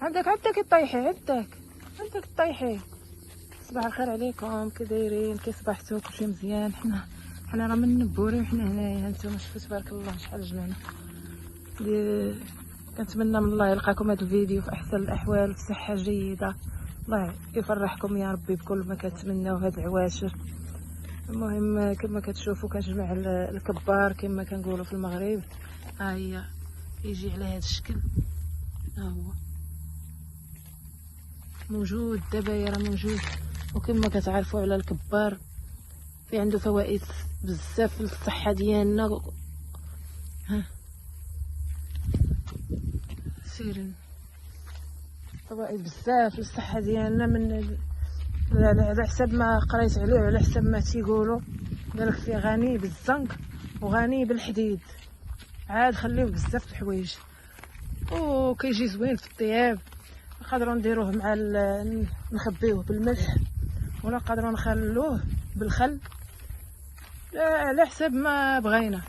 عندك طيحي، عندك طيحي. صباح الخير عليكم، كي دايرين؟ كي صبحتوا؟ كلشي مزيان؟ حنا راه من نبوري وحنا هنايا. هانتوما شفتوا تبارك الله شحال جمعنا. كنتمنى من الله يلقاكم هذا الفيديو في احسن الاحوال في صحه جيده. الله يفرحكم يا ربي بكل ما كتمناو هاد العواشر. المهم كما كتشوفوا كنجمع الكبار كما كنقولوا في المغرب. ها هي يجي على هذا الشكل، ها هو موجود دابا، راه موجود. وكما كتعرفوا على الكبار في عنده فوائد بزاف للصحه ديالنا. ها سيرين فوائد بزاف للصحه ديالنا، من على حسب ما قريت عليه وعلى حسب ما تيقولوا. قالك فيه غني بالزنك وغني بالحديد، عاد خليوه بزاف د الحوايج وكيجي زوين في الطياب. نقدروا نديروه مع نخبيوه بالملح، ولا نقدروا نخلوه بالخل، على حسب ما بغينا.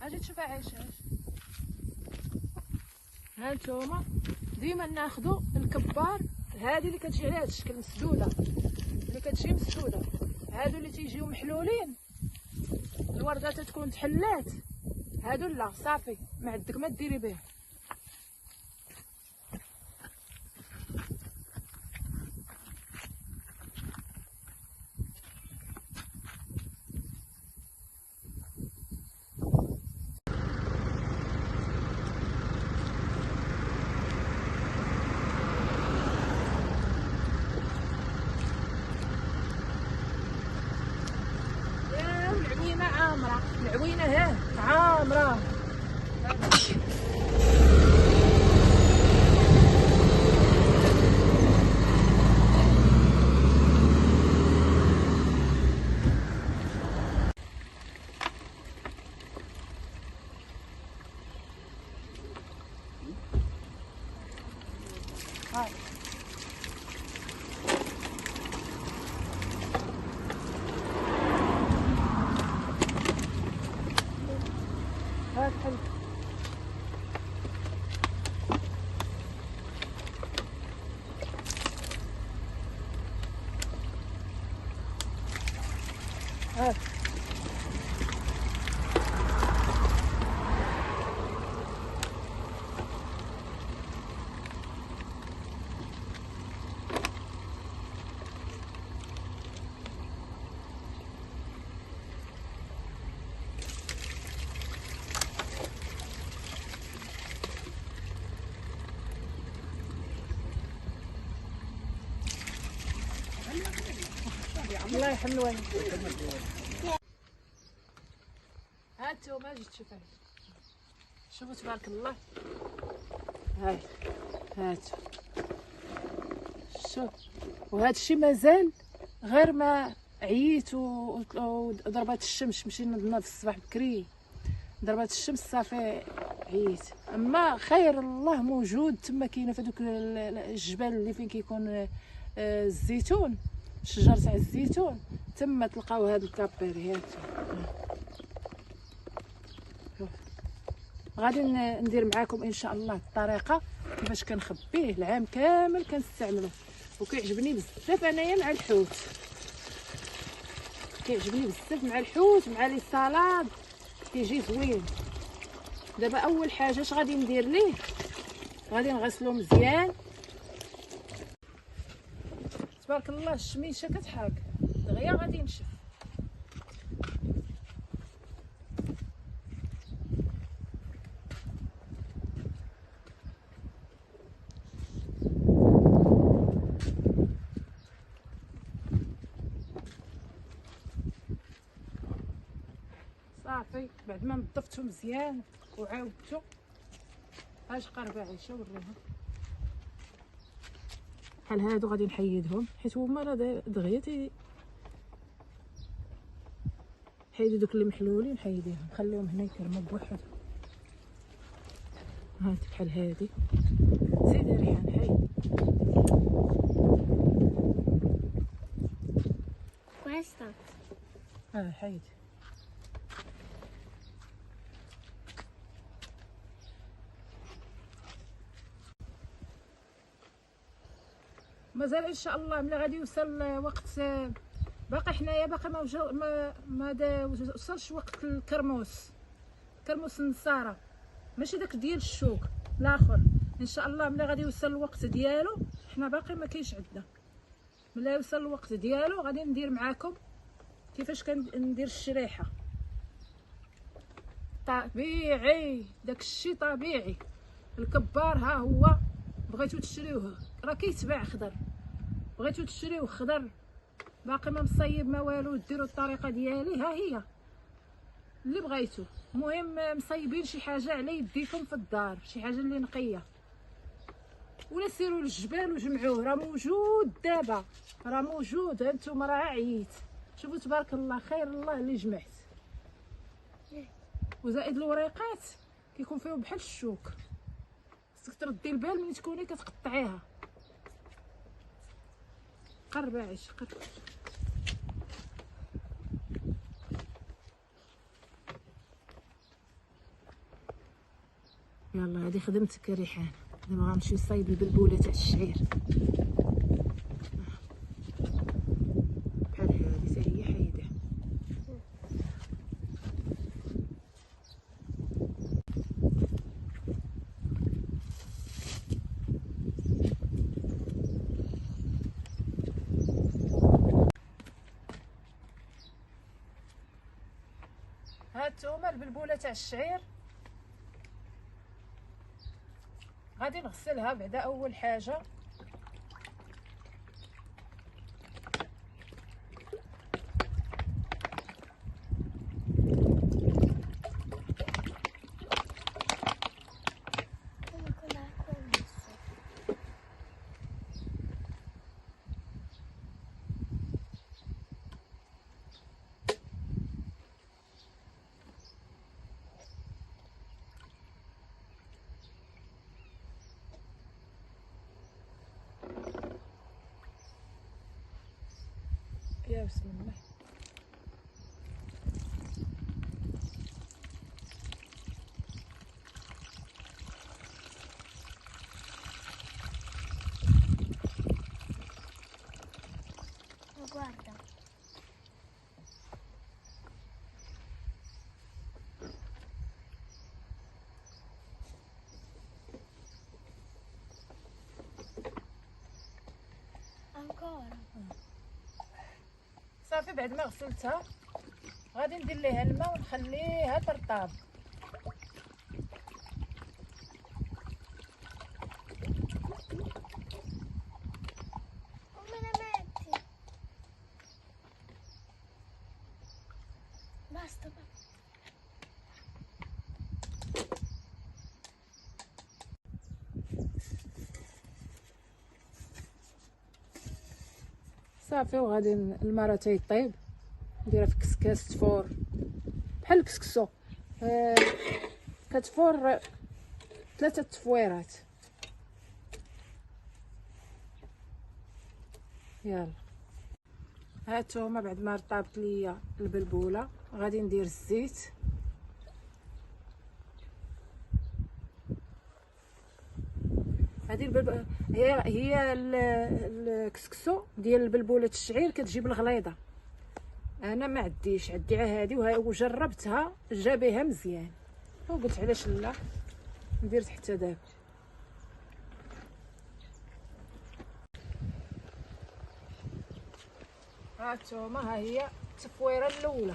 اجي تشوف عايشه. ها نتوما ديما ناخذوا الكبار، هذه اللي كتجي على هذا الشكل مسدوده، اللي كتجي مسدوده، هادو اللي تيجيو محلولين الورده تتكون تحلات، هادو لا صافي ما عندك ما ديري به. العوينه عامره، العوينه ها عامره. هاي هاك حلو. هاك الله يحلوها. هانتوما جيت تشوفوا، شوفوا تبارك الله. هاي هاتو شوف. وهذا الشيء مازال غير ما عييت وضربات الشمس، مشينا نضنا في الصباح بكري، ضربات الشمس صافي عييت. اما خير الله موجود تما، كاينه في هذوك الجبال اللي فين كيكون الزيتون، الشجر تاع الزيتون، تما تلقاو هاد الكابيري. غادي ندير معاكم ان شاء الله الطريقه كيفاش كنخبيه العام كامل كنستعملوه. وكيعجبني بزاف انايا مع الحوت، كيعجبني بزاف مع الحوت مع لي سالاد، كيجي زوين. دابا اول حاجه اش غادي ندير ليه، غادي نغسلو مزيان. تبارك الله الشميشه كتحرق دغيا، غادي نشف. صافي بعد ما نظفتو مزيان وعاودتو، اش قربه عيشه وريها بحال هادو. غادي نحيدهم حيت هما راه دغيا حيدو دوك اللي محلولين، حيديهم خليهم هنا يكرموا بوحدهم. هانت بحال هادي، زيدي ريحان حيد. كويس. حيد. مازال ان شاء الله ملي غادي يوصل وقت، باقي حنايا باقي ما وصلش وقت الكرموس النصارى، ماشي داك ديال الشوك الاخر. ان شاء الله ملي غادي يوصل الوقت ديالو، حنا باقي ما كاينش عندنا. ملي يوصل الوقت ديالو غادي ندير معاكم كيفاش كندير الشريحه. طبيعي، داكشي طبيعي. الكبار ها هو، بغيتو تشريوه راه كيتباع خضر، بغيتو تشريوه خضر باقي ما مصيب ما والو، ديروا الطريقه ديالي ها هي اللي بغيتو. المهم مصيبين شي حاجه على يديكم في الدار، شي حاجه اللي نقيه، ولا سيروا للجبال وجمعوه، راه موجود دابا، راه موجود. هانتوما راه عييت، شوفوا تبارك الله، خير الله اللي جمعت. وزائد الوريقات كيكون فيهم بحال الشوك، خصك تردي البال ملي تكوني كتقطعيها. قرب عيش قرب. يلا هذه خدمتك ريحان، دابا غنمشيو نصايب البلبوله تاع الشعير. بحال هذه حتى هي حيدها. هانتوما البلبوله تاع الشعير غادي نغسلها بعدا. اول حاجه يا بسم الله. Guarda. Ancora. صافي بعد ما غسلتها غادي ندير ليها الماء ونخليها ترطاب. Come la metti? Basta. صافي وغادي الماء راه تيطيب، نديرها في كسكاس تفور بحال الكسكسو. كتفور 3 تفويرات. يلا هانتوما بعد ما طابت ليا البلبوله غادي ندير الزيت. هذه هي الكسكسو ديال البلبوله الشعير كتجيب الغليظه. انا ما عديش عدي على هذه وجربتها جا بها مزيان، وقلت علاش لا ندير حتى دابا. هانتوما ها هي التفويره الاولى.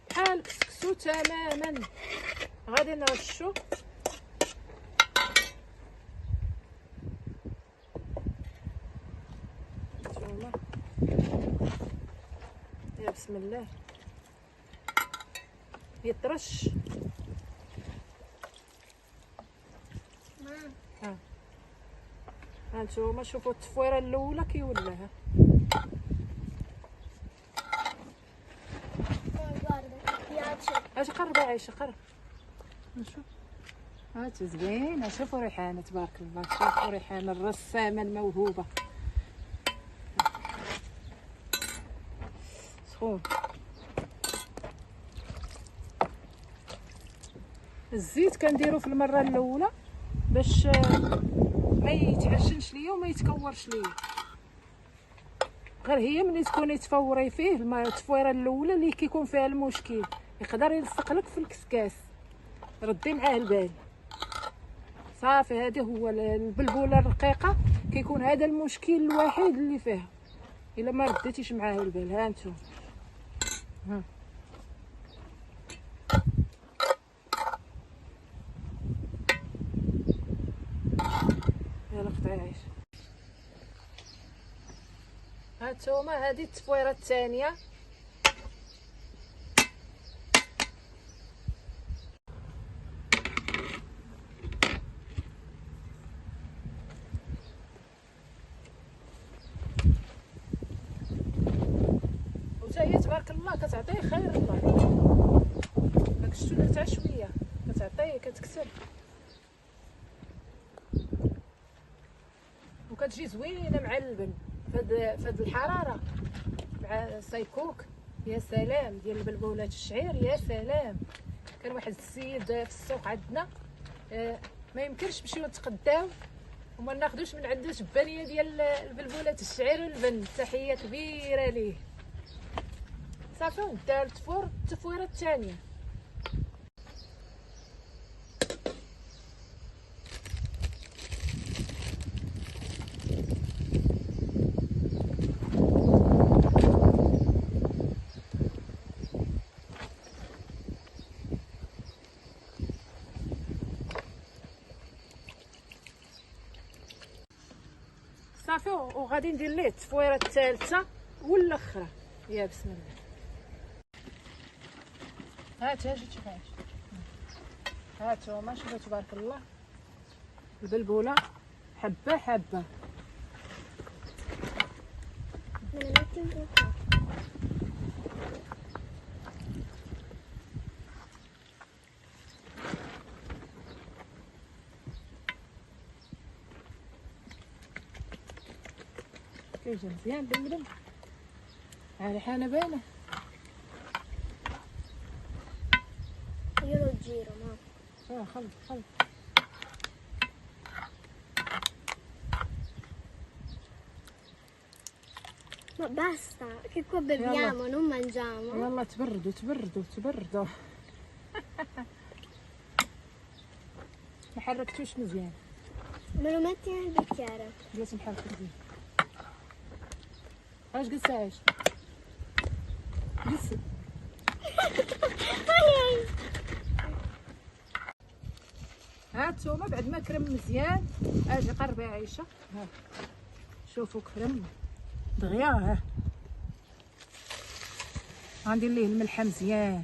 بحال الكسكسو تماما. غادي نرشو هانتوما. يا بسم الله يطرش. هانتوما شوفوا التفويره الاولى كي ولاها. Guarda. قربي عايشه قرب نشوف. هات زوينه، شوفوا ريحانه تبارك الله، شوفوا ريحانه الرسامه الموهوبه. سخون. الزيت كنديرو في المره الاولى باش ما يتعشنش ليا وما يتكورش ليا، غير هي ملي تكوني تفوري فيه التفويره الاولى اللي كيكون فيها المشكل، يقدر يلصق لك في الكسكاس، ردي معاه البال. صافي هذا هو البلبوله الرقيقه، كيكون هذا المشكل الوحيد اللي فيها الا ما رديتيش معاه البال. ها انتم ها يلا قطعي عيش. هانتوما هذه التفويره الثانيه. وتا هي تبارك الله كتعطي خير الله. هاك شفتو درتها شويه كتعطي كتكسب وكتجي زوينه مع اللبن فهاد الحراره مع سايكوك. يا سلام ديال البلبولات الشعير، يا سلام. كان واحد السيد في السوق عندنا ما يمكنش نمشيو نتقداو وما ناخذوش من عنده جبانيه ديال البلبولات الشعير واللبن. تحيه كبيره ليه. صافي ونبدا التفويره الثانيه. صافي وغادي ندير ليه التفويره الثالثه والاخرى. يا بسم الله. هات اجي تشوفي، هاتوما شوفوا تبارك الله البلبوله حبه حبه. كيجي مزيان باللبن. ها ريحانه باينه. Io lo giro, ma. خلط. Ma basta, che qua beviamo, non mangiamo. يلا تبردوا. ما حركتوش مزيان. Me lo metti nel bicchiere. لازم نحرك مزيان. اش قلت عايش؟ قلت هانتوما بعد ما كرم مزيان اجي قربي عايشه. ها شوفوا كرم دغيا. ها غندير ليه الملحه مزيان.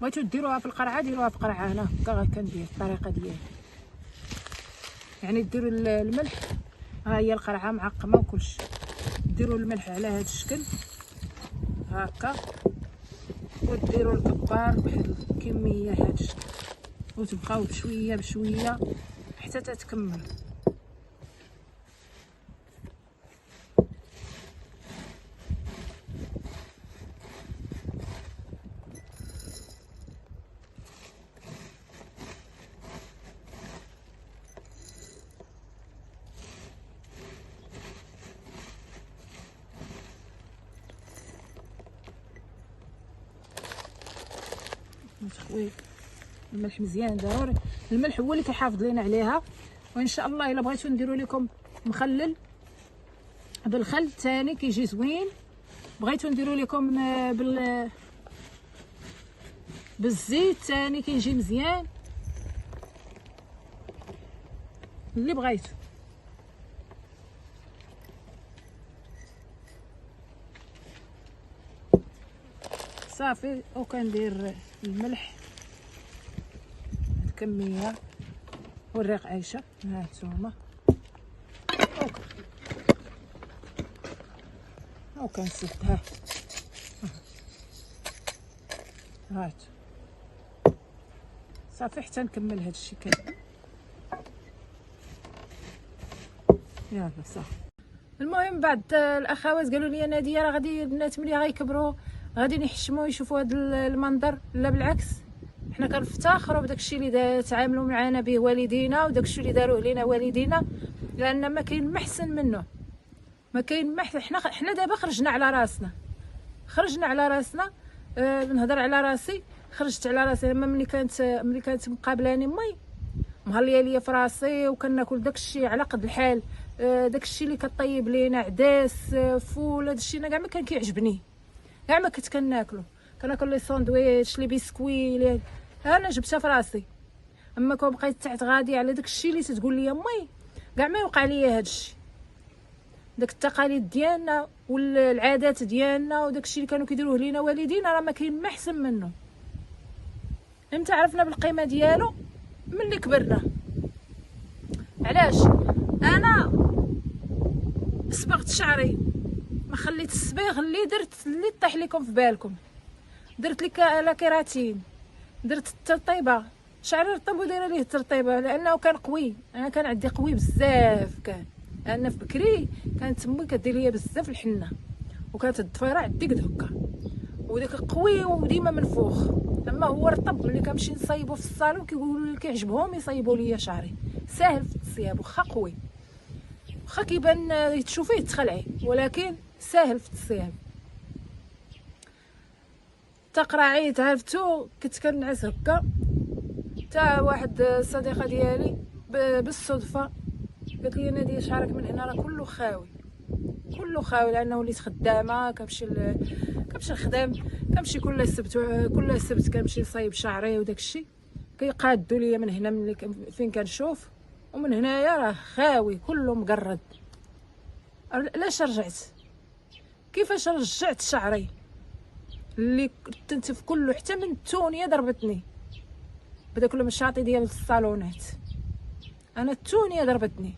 بغيتو ديروها في القرعه ديروها في قرعه. انا هكا كندير الطريقه ديالي، يعني ديروا الملح. ها هي القرعه معقمه وكلشي. ديروا الملح على هذا الشكل هكا، وديروا الكبار بواحد الكميه هذا الشكل، وتبقاو بشويه بشويه حتى تتكمل. نسخوي الملح مزيان ضروري. الملح هو اللي كيحافظ لينا عليها. وان شاء الله الا بغيتو نديروا لكم مخلل بالخل ثاني كيجي زوين. بغيتو نديروا لكم بالزيت ثاني كيجي مزيان، اللي بغيتو. صافي وكندير الملح الكميه والريق عايشه. ها نتوما وكنسدها هات صافي حتى نكمل هادشي كامل. يلا صافي. المهم بعض الاخوات قالوا لي ناديه راه غادي البنات ملي غيكبروا غادي يحشموا يشوفوا هذا المنظر. لا بالعكس، حنا كنفتخروا بداك الشيء اللي تعاملوا معنا به والدينا وداك الشيء اللي داروه لينا والدينا، لان ما كاين ما احسن منه. ما كاين ما حنا دابا خرجنا على راسنا، خرجنا على راسنا. نهضر على راسي، خرجت على راسي. لما ملي كانت مقابلاني مي مهليه ليا في راسي وكناكل داكشي على قد الحال. داكشي اللي كطيب لينا عداس فول، هادشي انا كاع ما كان كيعجبني، كاع ما كنت كناكل لي ساندويتش لي بيسكوي لي انا جبتها في راسي. اما كون بقيت تحت غادي على داكشي اللي تتقول لي مي كاع ما يوقع ليا هادشي. داك التقاليد ديالنا والعادات ديالنا وداكشي اللي كانوا كيديروه لينا والدينا راه ما كاين ما احسن منه. امتى عرفنا بالقيمه ديالو؟ ملي كبرنا. علاش؟ انا صبغت شعري، ما خليت الصبيغ اللي درت اللي طيح لكم في بالكم. درت لك لا كيراتين، درت الترطيبه، شعري رطب ودايره ليه الترطيبه لانه كان قوي. انا كان عندي قوي بزاف، كان انا في بكري كانت تمي كدير ليا بزاف الحنه وكانت الضفيره عندي قد هكا وداك قوي وديما منفوخ. اما هو رطب ملي كنمشي نصايبو في الصالون كيقولوا لي كيعجبهم يصايبوا لي شعري. ساهل في التصياب، واخا قوي واخا كيبان تشوفيه تخلعي، ولكن ساهل في التصياب. تقراعيت عرفتو كنت كنعس هكا، تا واحد الصديقه ديالي بالصدفه قالت لي ناديه شعرك من هنا راه كله خاوي، كله خاوي. لانه وليت خدامه كنمشي نخدم، كنمشي كل سبت كنمشي نصايب شعري وداك الشيء كيقادوا ليا من هنا ملي فين كنشوف، ومن هنايا راه خاوي كله مقرد. علاش رجعت؟ كيفاش رجعت شعري اللي تنتف كله حتى من التونيه ضربتني بداك المشاطي ديال الصالونات. انا التونيه ضربتني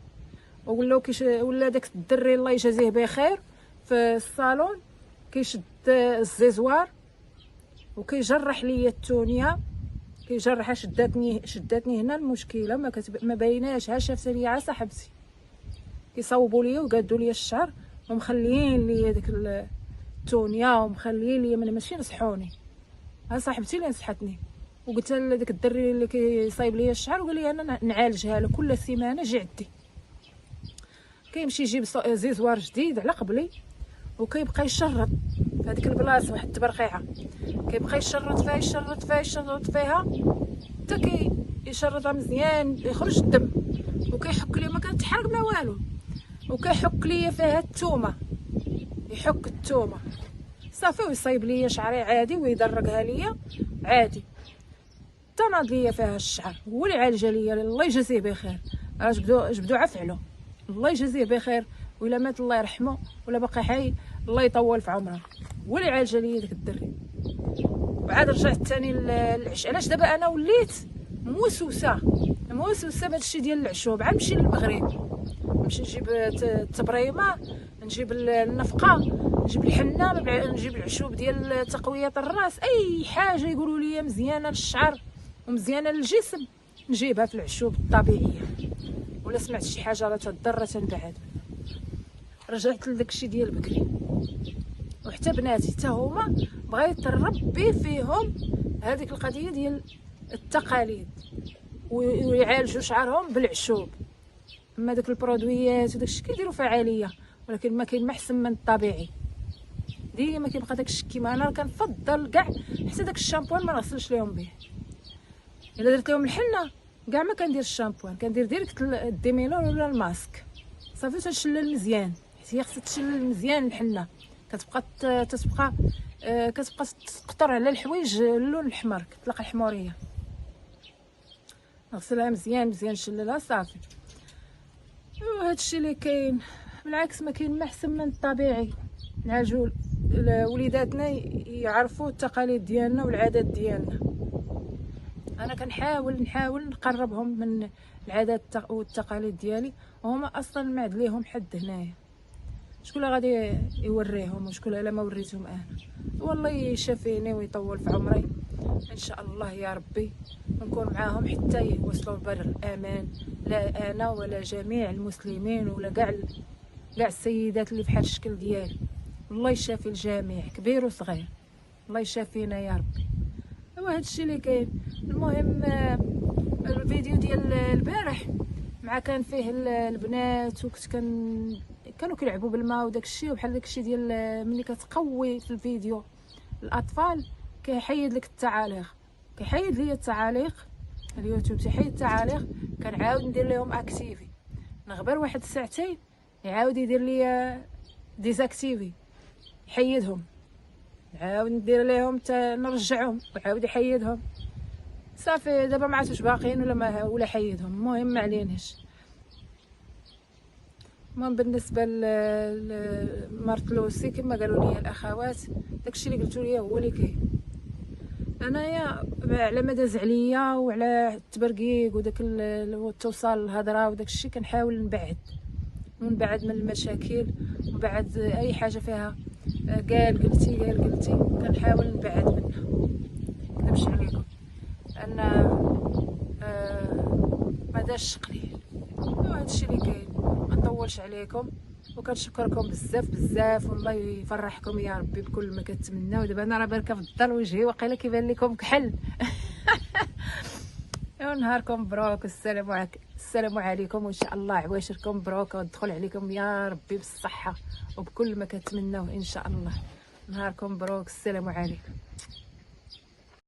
ولا داك الدري الله يجازيه بخير في الصالون كيشد الزيزوار وكيجرح ليا التونيه، كيجرحها. شداتني هنا المشكله، ما بايناش. ها شافت ليا عا صاحبتي كيصاوبوا ليا وقادوا ليا الشعر ومخليين ليا داك التونيه ومخليين ليا ماشي نصحوني. ها صاحبتي اللي نصحتني وقلت لها داك الدري اللي كيصايب ليا الشعر وقال لي انا نعالجها له كل سيمانه جي عندي. كيمشي يجيب زيزوار جديد على قبلي وكيبقى يشرط في هذيك البلاصه واحد التبرقيعه، كيبقى يشرط فيها حتى كيشرطها مزيان يخرج الدم وكيحك لي. ما كنتحرق ما والو، وكيحك لي فيها الثومه، يحك الثومه صافي ويصايب لي شعري عادي ويدرقها لي عادي. تناض ليا فيها الشعر، هو اللي عالجها ليا الله يجازيه بخير. جبدو عفعلو الله يجازيه بخير، ولا مات الله يرحمه ولا باقي حي الله يطول في عمره. هو اللي عالجها ليا داك الدري. وعاد رجعت ثاني للعش. علاش دابا انا وليت موسوسه بهادشي ديال العشوب. عاد نمشي للمغرب نمشي نجيب التبريمه، نجيب النفقه، نجيب الحنه، نجيب العشوب ديال تقويه الراس، اي حاجه يقولوا لي مزيانه للشعر ومزيانه للجسم نجيبها في العشوب الطبيعيه. ولا سمعت شي حاجه راه تضر راه تنبعد. رجعت لداكشي ديال بكري. وحتى بناتي حتى هما بغيت نربي فيهم هذيك القضيه ديال التقاليد ويعالجوا شعرهم بالعشوب. اما داك البرودويات وداكشي كيديروا فعاليه، ولكن ما كاين ما احسن من الطبيعي. ديما كيبقى داكشي كيما انا كنفضل كاع حتى داك الشامبوان ما نغسلش ليهم به. الا درت لهم الحنه كاع ما كندير الشامبوان، كندير ديريكت الديميلون ولا الماسك صافي تنشلل مزيان، حيت هي خصها تشلل مزيان الحنه. كتبقى تقطر على الحوايج اللون الاحمر كتلقى الحموريه. نغسلها مزيان نشللها صافي. وهادشي اللي كاين. بالعكس ما كاين ما احسن من الطبيعي. نعالجوا وليداتنا يعرفوا التقاليد ديالنا والعادات ديالنا. انا كنحاول نقربهم من العادات والتقاليد ديالي، وهما اصلا ما عاد ليهم حد هنايا. شكون اللي غادي يوريهم وشكون اللي ما وريتهم انا؟ والله يشافيني ويطول في عمري ان شاء الله يا ربي، ونكون معاهم حتى يوصلوا لبر الامان، لا انا ولا جميع المسلمين ولا كاع السيدات اللي بحال الشكل ديالي. الله يشافي الجميع كبير وصغير، الله يشافينا يا ربي. ايوا هادشي اللي كاين. المهم الفيديو ديال البارح مع كان فيه البنات، وكنت كانوا كيلعبوا بالماء وداك الشيء، وبحال داك الشيء ديال ملي كتقوي في الفيديو الاطفال كيحيد لك التعاليق، كيحيد ليا التعاليق، اليوتيوب تيحيد التعاليق. كنعاود ندير لهم اكتيفي، نغبر واحد الساعتين يعاود يدير ليا ديزاكتيفي، يحيدهم، نعاود ندير لهم نرجعهم وعاود يحيدهم. صافي دابا ما عرفتش باقيين ولا حيدهم. المهم ما عليناش. المهم بالنسبه لمرت لوسي كما قالوا لي الاخوات، داكشي اللي قلتوا لي هو اللي كاين. انايا على ما داز عليا وعلى التبرقيق وداك التوصال الهضره وداكشي كنحاول نبعد من المشاكل، وبعد اي حاجه فيها قلتي كنحاول نبعد منها. مكذبش عليكم لان ما داش قليل. وهادشي اللي كاين، ما نطولش عليكم، وكنشكركم بزاف والله يفرحكم يا ربي بكل ما كتمناو. دابا انا راه باركه في الدار وجهي واقيلا كيبان لكم كحل. نهاركم مبروك، السلام عليكم، وان شاء الله عواشركم مبروكه وتدخل عليكم يا ربي بالصحه وبكل ما كتمناو ان شاء الله. نهاركم مبروك، السلام عليكم.